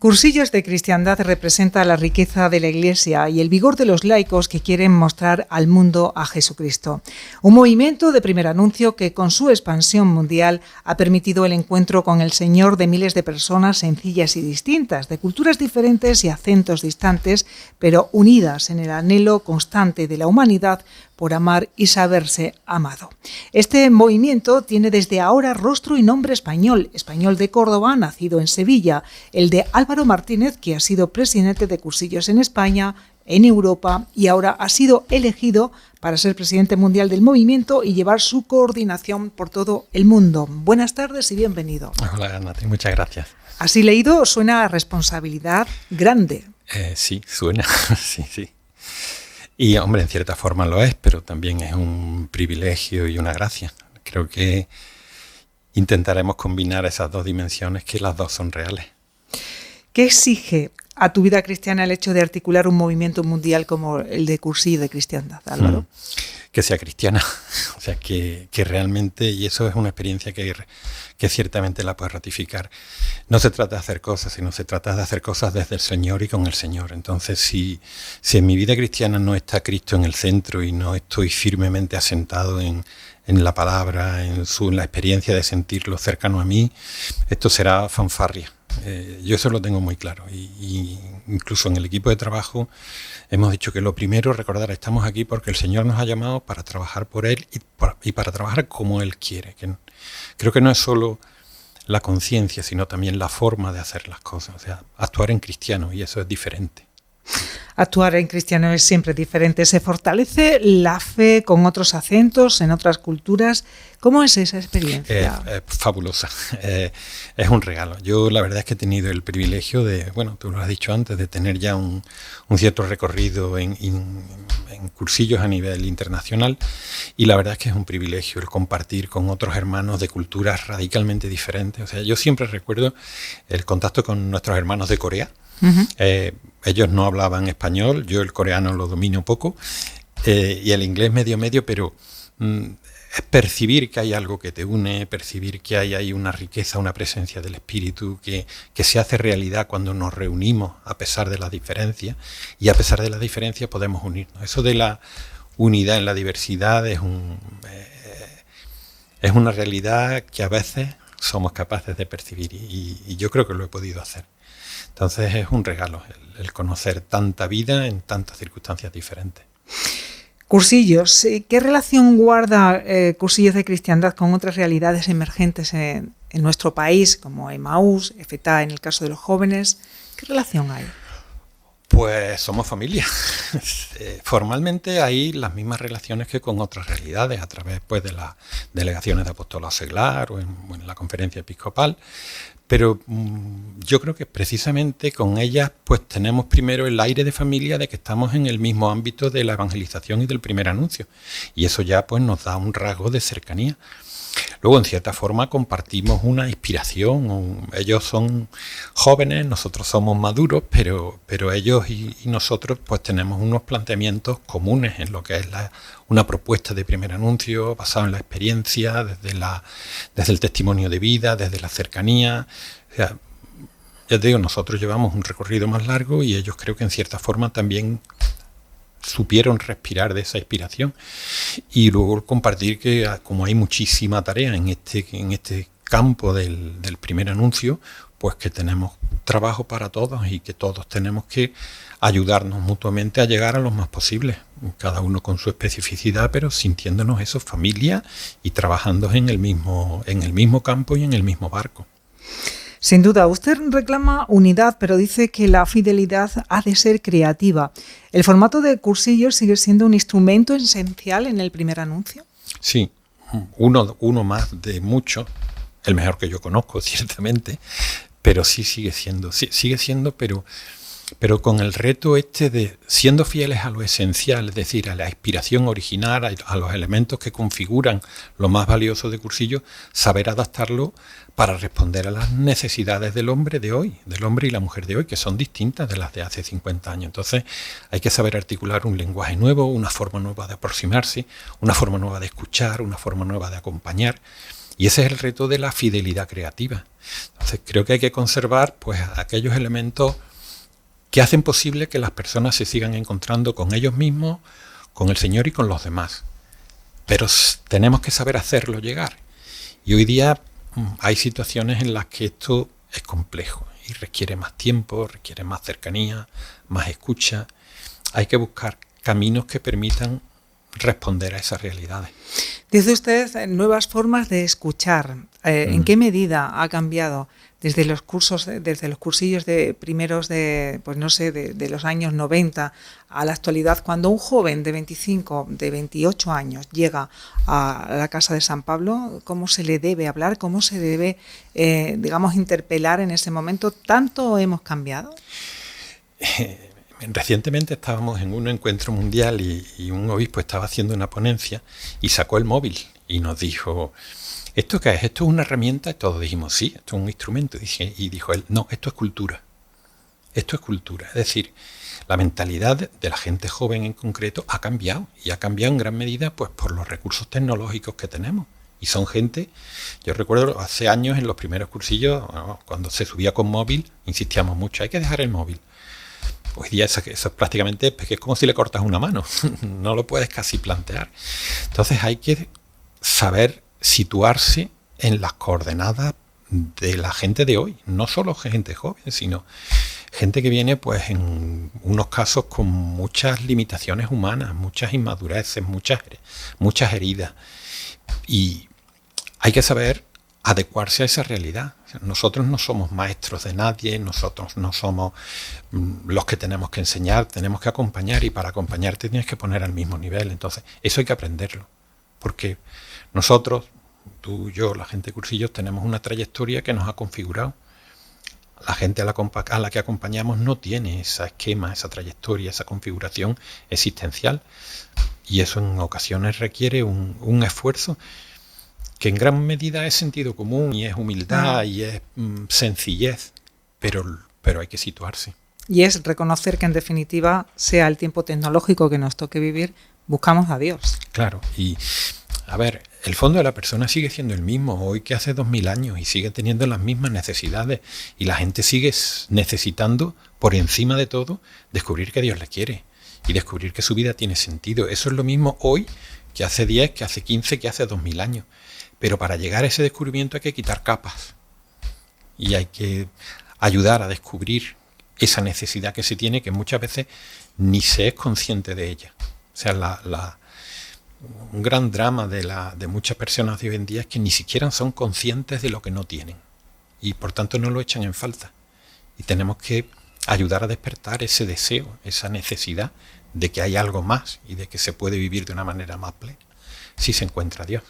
Cursillos de Cristiandad representa la riqueza de la Iglesia y el vigor de los laicos que quieren mostrar al mundo a Jesucristo. Un movimiento de primer anuncio que con su expansión mundial ha permitido el encuentro con el Señor de miles de personas sencillas y distintas, de culturas diferentes y acentos distantes, pero unidas en el anhelo constante de la humanidad por amar y saberse amado. Este movimiento tiene desde ahora rostro y nombre español de Córdoba, nacido en Sevilla, el de Álvaro Martínez, que ha sido presidente de Cursillos en España, en Europa, y ahora ha sido elegido para ser presidente mundial del movimiento y llevar su coordinación por todo el mundo. Buenas tardes y bienvenido. Hola, Nati, muchas gracias. Así leído, suena a responsabilidad grande. Sí, suena, sí. Y, hombre, en cierta forma lo es, pero también es un privilegio y una gracia. Creo que intentaremos combinar esas dos dimensiones, que las dos son reales. ¿Qué exige a tu vida cristiana el hecho de articular un movimiento mundial como el de Cursillo de Cristiandad, Álvaro? Que sea cristiana, o sea, que realmente, y eso es una experiencia que ciertamente la puedes ratificar. No se trata de hacer cosas, sino se trata de hacer cosas desde el Señor y con el Señor. Entonces, si en mi vida cristiana no está Cristo en el centro y no estoy firmemente asentado en la palabra, en la experiencia de sentirlo cercano a mí, esto será fanfarria. Yo eso lo tengo muy claro, y incluso en el equipo de trabajo hemos dicho que lo primero, recordar, estamos aquí porque el Señor nos ha llamado para trabajar por Él y para trabajar como Él quiere. Creo que no es solo la conciencia, sino también la forma de hacer las cosas, o sea, actuar en cristiano, y eso es diferente. Actuar en cristiano es siempre diferente. ¿Se fortalece la fe con otros acentos, en otras culturas? ¿Cómo es esa experiencia? Fabulosa. Es un regalo. Yo la verdad es que he tenido el privilegio de, bueno, tú lo has dicho antes, de tener ya un cierto recorrido en cursillos a nivel internacional, y la verdad es que es un privilegio el compartir con otros hermanos de culturas radicalmente diferentes. O sea, yo siempre recuerdo el contacto con nuestros hermanos de Corea. Uh-huh. Ellos no hablaban español, yo el coreano lo domino poco, y el inglés medio, pero es percibir que hay algo que te une, percibir que hay ahí una riqueza, una presencia del Espíritu que se hace realidad cuando nos reunimos a pesar de las diferencias, y a pesar de las diferencias podemos unirnos. Eso de la unidad en la diversidad es una realidad que a veces somos capaces de percibir, y yo creo que lo he podido hacer. Entonces es un regalo el conocer tanta vida en tantas circunstancias diferentes. Cursillos, ¿qué relación guarda Cursillos de Cristiandad con otras realidades emergentes en nuestro país, como Emaús, EFETA en el caso de los jóvenes? ¿Qué relación hay? Pues somos familia. Formalmente hay las mismas relaciones que con otras realidades, a través pues, de las delegaciones de apostolado seglar o en la conferencia episcopal. Pero yo creo que precisamente con ellas pues tenemos primero el aire de familia de que estamos en el mismo ámbito de la evangelización y del primer anuncio. Y eso ya pues nos da un rasgo de cercanía. Luego, en cierta forma, compartimos una inspiración. Ellos son jóvenes, nosotros somos maduros, pero ellos y nosotros pues tenemos unos planteamientos comunes en lo que es una propuesta de primer anuncio basada en la experiencia, desde el testimonio de vida, desde la cercanía. O sea, ya te digo, nosotros llevamos un recorrido más largo y ellos creo que en cierta forma también supieron respirar de esa inspiración, y luego compartir que como hay muchísima tarea en este campo del primer anuncio, pues que tenemos trabajo para todos y que todos tenemos que ayudarnos mutuamente a llegar a lo más posible, cada uno con su especificidad, pero sintiéndonos eso, familia, y trabajando en el mismo campo y en el mismo barco. Sin duda, usted reclama unidad, pero dice que la fidelidad ha de ser creativa. ¿El formato de cursillos sigue siendo un instrumento esencial en el primer anuncio? Sí, uno más de muchos, el mejor que yo conozco, ciertamente, pero sí sigue siendo, pero con el reto de siendo fieles a lo esencial, es decir, a la inspiración original, a los elementos que configuran lo más valioso de Cursillos, saber adaptarlo para responder a las necesidades del hombre de hoy, del hombre y la mujer de hoy, que son distintas de las de hace 50 años. Entonces hay que saber articular un lenguaje nuevo, una forma nueva de aproximarse, una forma nueva de escuchar, una forma nueva de acompañar. Y ese es el reto de la fidelidad creativa. Entonces creo que hay que conservar pues aquellos elementos que hacen posible que las personas se sigan encontrando con ellos mismos, con el Señor y con los demás. Pero tenemos que saber hacerlo llegar. Y hoy día hay situaciones en las que esto es complejo y requiere más tiempo, requiere más cercanía, más escucha. Hay que buscar caminos que permitan responder a esas realidades. Dice usted nuevas formas de escuchar. ¿En qué medida ha cambiado desde los cursillos de primeros de los años 90 a la actualidad, cuando un joven de 25, de 28 años llega a la Casa de San Pablo? ¿Cómo se le debe hablar? ¿Cómo se debe, interpelar en ese momento? ¿Tanto hemos cambiado? Recientemente estábamos en un encuentro mundial y un obispo estaba haciendo una ponencia y sacó el móvil y nos dijo: ¿esto qué es? ¿Esto es una herramienta? Y todos dijimos: sí, esto es un instrumento. Y dijo él: no, esto es cultura. Esto es cultura. Es decir, la mentalidad de la gente joven en concreto ha cambiado, y ha cambiado en gran medida pues por los recursos tecnológicos que tenemos. Y son gente, yo recuerdo hace años en los primeros cursillos, cuando se subía con móvil, insistíamos mucho: hay que dejar el móvil. Hoy día eso es prácticamente, es como si le cortas una mano, no lo puedes casi plantear. Entonces hay que saber situarse en las coordenadas de la gente de hoy, no solo gente joven, sino gente que viene pues en unos casos con muchas limitaciones humanas, muchas inmadureces, muchas heridas, y hay que saber adecuarse a esa realidad. Nosotros no somos maestros de nadie, nosotros no somos los que tenemos que enseñar, tenemos que acompañar, y para acompañarte tienes que poner al mismo nivel. Entonces eso hay que aprenderlo, porque nosotros, tú, yo, la gente de cursillos, tenemos una trayectoria que nos ha configurado. La gente a la que acompañamos no tiene ese esquema, esa trayectoria, esa configuración existencial, y eso en ocasiones requiere un esfuerzo que en gran medida es sentido común y es humildad y es sencillez, pero hay que situarse. Y es reconocer que en definitiva, sea el tiempo tecnológico que nos toque vivir, buscamos a Dios. Claro, y a ver, el fondo de la persona sigue siendo el mismo hoy que hace 2000 años y sigue teniendo las mismas necesidades, y la gente sigue necesitando, por encima de todo, descubrir que Dios le quiere y descubrir que su vida tiene sentido. Eso es lo mismo hoy que hace 10, que hace 15, que hace 2000 años. Pero para llegar a ese descubrimiento hay que quitar capas y hay que ayudar a descubrir esa necesidad que se tiene, que muchas veces ni se es consciente de ella. O sea, un gran drama de muchas personas de hoy en día es que ni siquiera son conscientes de lo que no tienen y por tanto no lo echan en falta. Y tenemos que ayudar a despertar ese deseo, esa necesidad de que hay algo más y de que se puede vivir de una manera más plena si se encuentra a Dios.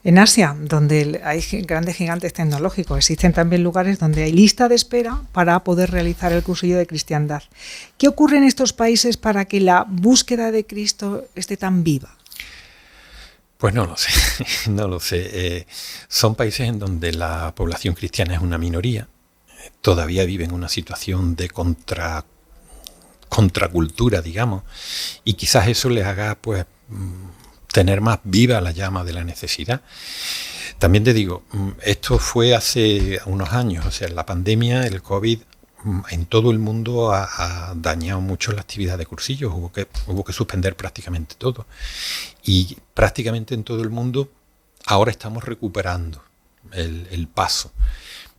En Asia, donde hay grandes gigantes tecnológicos, existen también lugares donde hay lista de espera para poder realizar el cursillo de cristiandad. ¿Qué ocurre en estos países para que la búsqueda de Cristo esté tan viva? Pues no lo sé, no lo sé. Son países en donde la población cristiana es una minoría, todavía viven una situación de contracultura, digamos, y quizás eso les haga pues tener más viva la llama de la necesidad. También te digo, esto fue hace unos años, o sea, la pandemia, el COVID, en todo el mundo ha dañado mucho la actividad de cursillos, hubo que suspender prácticamente todo. Y prácticamente en todo el mundo ahora estamos recuperando el paso.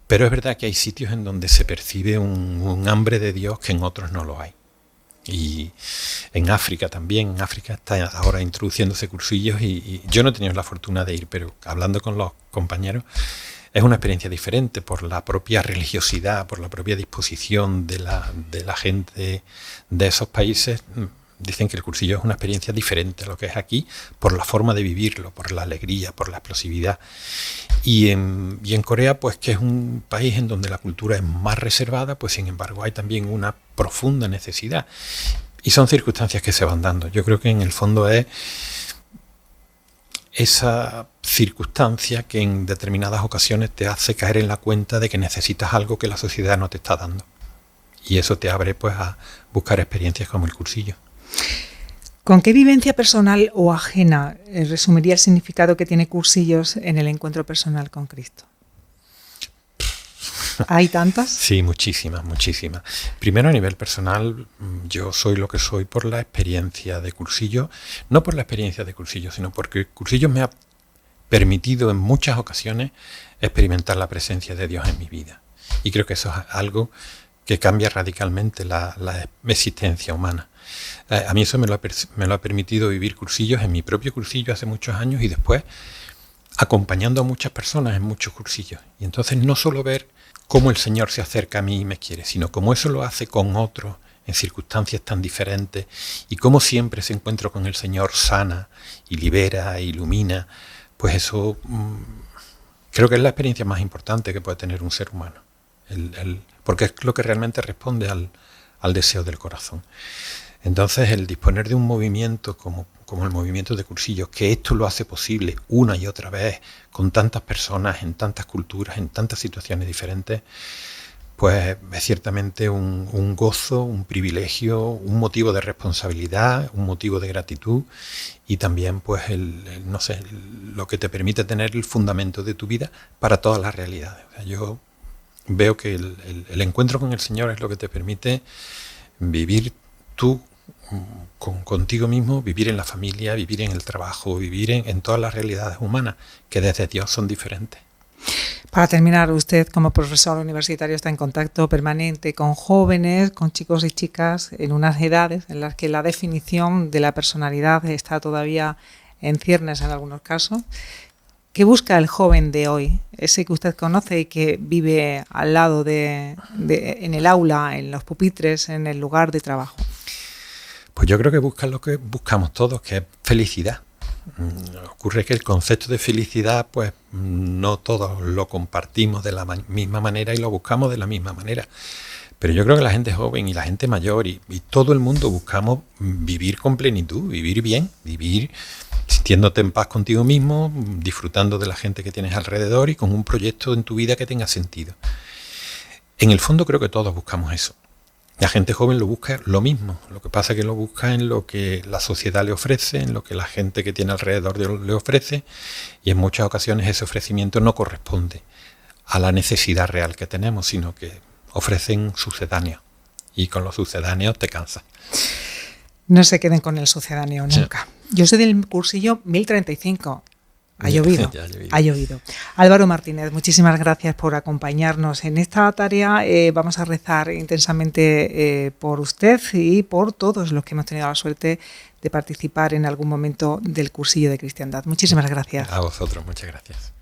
Pero es verdad que hay sitios en donde se percibe un hambre de Dios que en otros no lo hay. Y en África también, en África está ahora introduciéndose cursillos y yo no he tenido la fortuna de ir, pero hablando con los compañeros es una experiencia diferente por la propia religiosidad, por la propia disposición de la gente de esos países. Dicen que el cursillo es una experiencia diferente a lo que es aquí, por la forma de vivirlo, por la alegría, por la explosividad. Y en Corea, pues que es un país en donde la cultura es más reservada, pues sin embargo hay también una profunda necesidad. Y son circunstancias que se van dando. Yo creo que en el fondo es esa circunstancia que en determinadas ocasiones te hace caer en la cuenta de que necesitas algo que la sociedad no te está dando. Y eso te abre pues a buscar experiencias como el cursillo. ¿Con qué vivencia personal o ajena resumiría el significado que tiene Cursillos en el encuentro personal con Cristo? ¿Hay tantas? Sí, muchísimas, muchísimas. Primero, a nivel personal, yo soy lo que soy por la experiencia de Cursillos, no por la experiencia de Cursillos, sino porque Cursillos me ha permitido en muchas ocasiones experimentar la presencia de Dios en mi vida. Y creo que eso es algo que cambia radicalmente la existencia humana. A mí eso me lo ha permitido vivir Cursillos en mi propio cursillo hace muchos años y después acompañando a muchas personas en muchos cursillos. Y entonces no solo ver cómo el Señor se acerca a mí y me quiere, sino cómo eso lo hace con otros en circunstancias tan diferentes y cómo siempre ese encuentro con el Señor sana y libera e ilumina, pues eso creo que es la experiencia más importante que puede tener un ser humano, porque es lo que realmente responde al deseo del corazón. Entonces el disponer de un movimiento como el movimiento de Cursillos, que esto lo hace posible una y otra vez, con tantas personas, en tantas culturas, en tantas situaciones diferentes, pues es ciertamente un gozo, un privilegio, un motivo de responsabilidad, un motivo de gratitud y también pues no sé, lo que te permite tener el fundamento de tu vida para todas las realidades. O sea, yo veo que el encuentro con el Señor es lo que te permite vivir tú contigo mismo, vivir en la familia, vivir en el trabajo, vivir en todas las realidades humanas que desde Dios son diferentes. Para terminar, usted como profesor universitario está en contacto permanente con jóvenes, con chicos y chicas en unas edades en las que la definición de la personalidad está todavía en ciernes en algunos casos. ¿Qué busca el joven de hoy? Ese que usted conoce y que vive al lado en el aula, en los pupitres, en el lugar de trabajo. Pues yo creo que buscan lo que buscamos todos, que es felicidad. Ocurre que el concepto de felicidad, pues no todos lo compartimos de la misma manera y lo buscamos de la misma manera. Pero yo creo que la gente joven y la gente mayor y todo el mundo buscamos vivir con plenitud, vivir bien, vivir sintiéndote en paz contigo mismo, disfrutando de la gente que tienes alrededor y con un proyecto en tu vida que tenga sentido. En el fondo creo que todos buscamos eso. La gente joven lo busca lo mismo, lo que pasa es que lo busca en lo que la sociedad le ofrece, en lo que la gente que tiene alrededor le ofrece, y en muchas ocasiones ese ofrecimiento no corresponde a la necesidad real que tenemos, sino que ofrecen sucedáneos, y con los sucedáneos te cansas. No se queden con el sucedáneo nunca. Yo soy del cursillo 1035. Ha llovido, ha llovido. Álvaro Martínez, muchísimas gracias por acompañarnos en esta tarea. Vamos a rezar intensamente por usted y por todos los que hemos tenido la suerte de participar en algún momento del cursillo de cristiandad. Muchísimas gracias. A vosotros, muchas gracias.